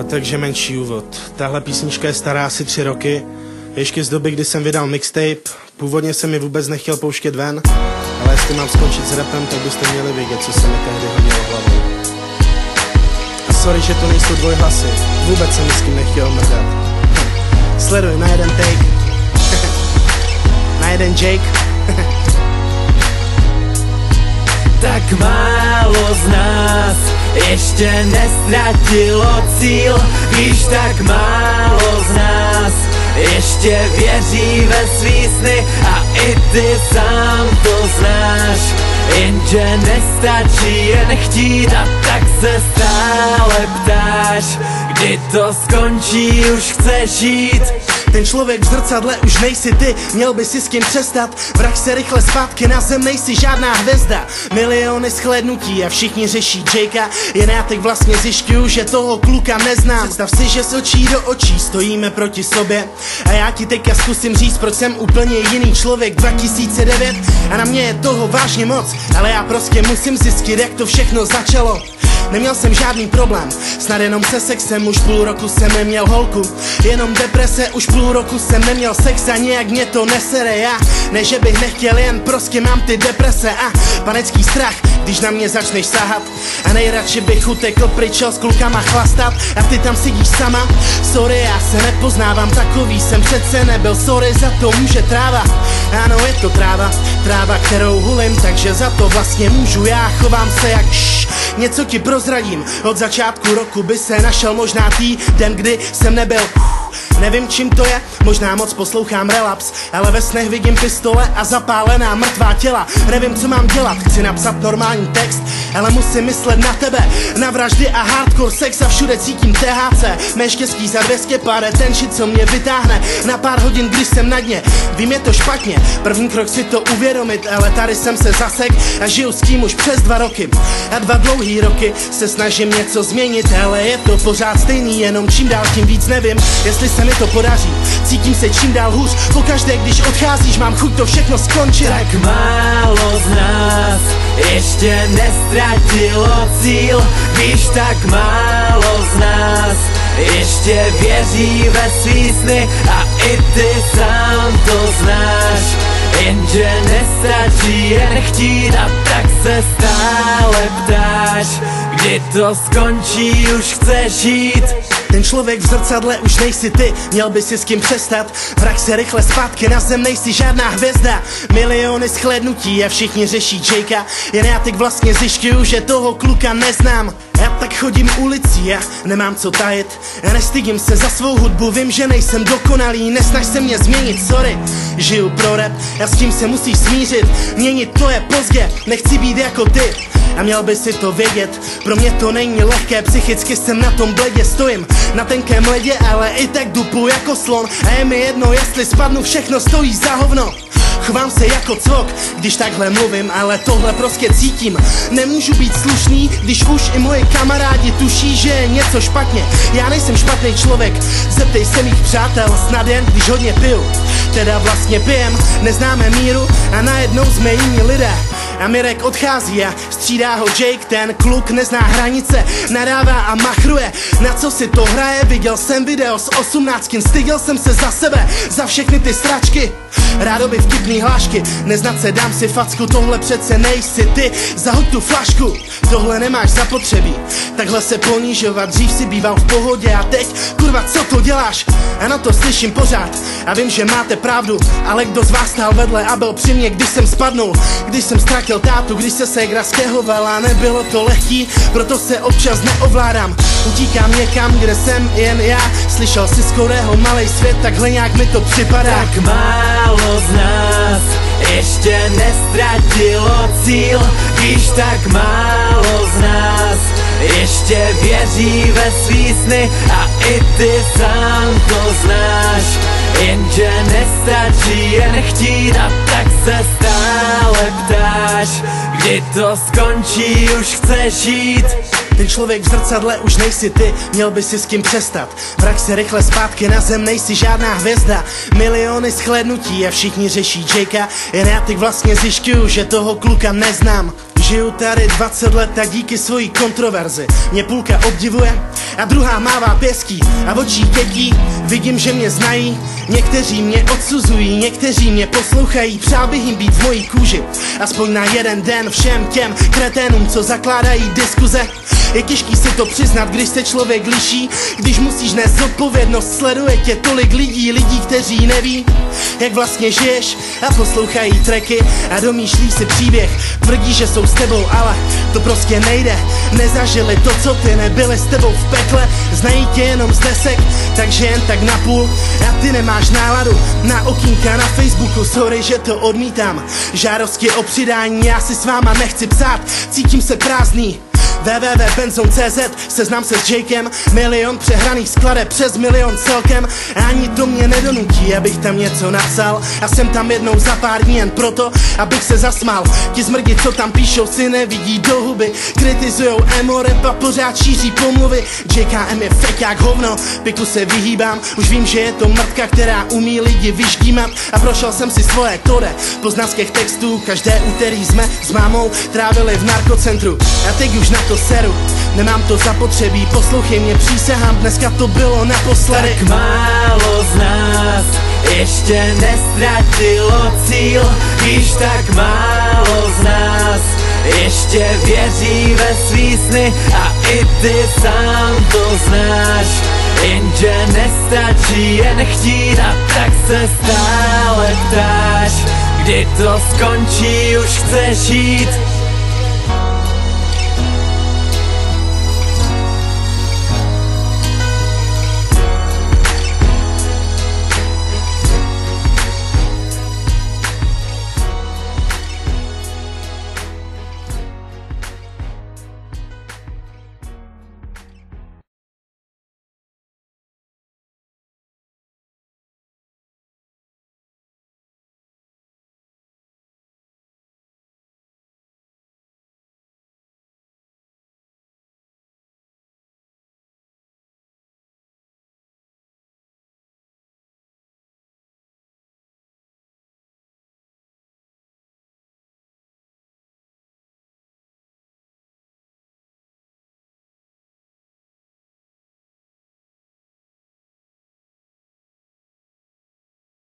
Takže menší úvod. Tahle písnička je stará asi 3 roky. Ještě z doby, kdy jsem vydal mixtape. Původně jsem mi vůbec nechtěl pouštět ven, ale jestli mám skončit s rapem, tak byste měli vědět, co se mi tehdy hodilo hlavou. A sorry, že to nejsou dvojhlasy. Vůbec jsem s tím nechtěl mrdat. Sleduj na jeden take. Na jeden Jake. Tak málo z nás ještě nestratilo cíl, víš, tak málo z nás ještě věří ve svý sny a i ty sám to znáš, jenže nestačí jen chtít a tak se stále ptáš, kdy to skončí, už chceš jít. Ten člověk v zrcadle už nejsi ty, měl by si s kým přestat. Vrať se rychle zpátky na zem, nejsi žádná hvězda. Miliony shlédnutí a všichni řeší Jakea, jen já teď vlastně zjišťuju, že toho kluka neznám. Představ si, že z očí do očí stojíme proti sobě a já ti teďka zkusím říct, proč jsem úplně jiný člověk. 2009 a na mě je toho vážně moc, ale já prostě musím zjistit, jak to všechno začalo. Neměl jsem žádný problém, snad jenom se sexem, už půl roku jsem neměl holku. Jenom deprese, už půl roku jsem neměl sex a nějak mě to nesere. Já, ne že bych nechtěl, jen prostě mám ty deprese a panický strach, když na mě začneš sahat. A nejradši bych utekl pryč s klukama chlastat a ty tam sedíš sama. Sorry, já se nepoznávám, takový jsem přece nebyl, sorry, za to může tráva. Ano, je to tráva, tráva, kterou hulím, takže za to vlastně můžu já, chovám se jak něco ti prozradím, od začátku roku by se našel možná týden, kdy jsem nebyl. Nevím čím to je, možná moc poslouchám relaps, ale ve snech vidím pistole a zapálená mrtvá těla. Nevím co mám dělat, chci napsat normální text, ale musím myslet na tebe, na vraždy a hardcore sex a všude cítím THC. Mé štěstí za 200 pade ten shit, co mě vytáhne na pár hodin, když jsem na dně. Vím, je to špatně, první krok si to uvědomit, ale tady jsem se zasek a žiju s tím už přes 2 roky. A 2 dlouhý roky se snažím něco změnit, ale je to pořád stejný, jenom čím dál tím víc nevím, jestli se mi to podaří. Cítím se čím dál hůř, pokaždé když odcházíš, mám chuť to všechno skončit. Tak málo z nás ještě nestratilo cíl, víš, tak málo z nás ještě věří ve svý sny a i ty sám to znáš, jenže nestačí jen chtít a tak se stále ptáš, kdy to skončí, už chceš jít. Ten člověk v zrcadle už nejsi ty, měl by si s kým přestat. Vrať se rychle zpátky na zem, nejsi žádná hvězda. Miliony shlédnutí a všichni řeší Jakea, jen já teď vlastně zjišťuju, že toho kluka neznám. Já tak chodím ulicí a nemám co tajit, já nestydím se za svou hudbu, vím, že nejsem dokonalý, nesnaž se mě změnit, sorry. Žiju pro rap, já s tím se musíš smířit, měnit to je pozdě, nechci být jako ty. A měl by si to vědět, pro mě to není lehké, psychicky jsem na tom bledě, stojím na tenkém ledě, ale i tak dupu jako slon. A je mi jedno, jestli spadnu, všechno stojí za hovno. Chovám se jako cvok, když takhle mluvím, ale tohle prostě cítím. Nemůžu být slušný, když už i moji kamarádi tuší, že je něco špatně. Já nejsem špatný člověk, zeptej se mých přátel, snad jen když hodně piju. Teda vlastně pijem, neznáme míru a najednou jsme jiní lidé. A Mirek odchází a střídá ho Jake, ten kluk nezná hranice, nadává a machruje. Na co si to hraje, viděl jsem video s 18, styděl jsem se za sebe, za všechny ty sračky. Rádoby vtipný hlášky, neznat se, dám si facku, tohle přece nejsi ty, zahoď tu flašku, tohle nemáš zapotřebí, takhle se ponížovat, dřív si býval v pohodě a teď, kurva, co to děláš? Ano, to slyším pořád a vím, že máte pravdu, ale kdo z vás stál vedle a byl při mě, když jsem spadnul, když jsem ztratil tátu, když se ségra stěhovala, nebylo to lehký, proto se občas neovládám, utíkám někam, kde jsem jen já, slyšel si skoro malej svět, takhle nějak mi to připadá. Tak málo z nás ještě nestratilo cíl, víš, tak málo z nás ještě věří ve svý sny a i ty sám to znáš, jenže nestačí jen chtít a tak se stále ptáš, kdy to skončí, už chceš jít. Ten člověk v zrcadle už nejsi ty, měl by si s kým přestat. Vrať se rychle zpátky na zem, nejsi žádná hvězda. Miliony shlédnutí a všichni řeší Jakea, jen já teď vlastně zjišťuju, že toho kluka neznám. Žiju tady 20 let, tak díky svojí kontroverzi mě půlka obdivuje a druhá mává pěstí a očí ketí. Vidím, že mě znají, někteří mě odsuzují, někteří mě poslouchají. Přál bych jim být v mojí kůži aspoň na jeden den. Všem těm kreténům, co zakládají diskuze, je těžký si to přiznat, když se člověk liší. Když musíš nést zodpovědnost, sleduje tě tolik lidí, kteří neví, jak vlastně žiješ, a poslouchají tracky a domýšlí si příběh. Tvrdí, že jsou s tebou, ale to prostě nejde. Nezažili to, co ty, nebyli s tebou v pekle. Znají tě jenom z desek, takže jen tak napůl. A ty nemáš náladu na okýnka na Facebooku. Sorry, že to odmítám, žádosti o přidání já si s váma nechci psát. Cítím se prázdný. www.benzone.cz, seznam se s Jakem. Milion přehraných skladeb, přes milion celkem. A ani to mě nedonutí, abych tam něco napsal. A jsem tam jednou za pár dní jen proto, abych se zasmál. Ti zmrdi, co tam píšou, si nevidí do huby. Kritizujou emo rap a pořád šíří pomluvy. JKM je fake jak hovno, piku se vyhýbám. Už vím, že je to mrtka, která umí lidi vyždímat. A prošel jsem si svoje kode poznanských textů. Každé úterý jsme s mámou trávili v narkocentru. A teď už na to seru, nemám to zapotřebí. Poslouchej mě, přísahám, dneska to bylo naposledy. Tak málo z nás ještě nestratilo cíl. Víš, tak málo z nás ještě věří ve svý sny. A i ty sám to znáš, jenže nestačí jen chtít. A tak se stále ptáš, kdy to skončí, už chceš jít.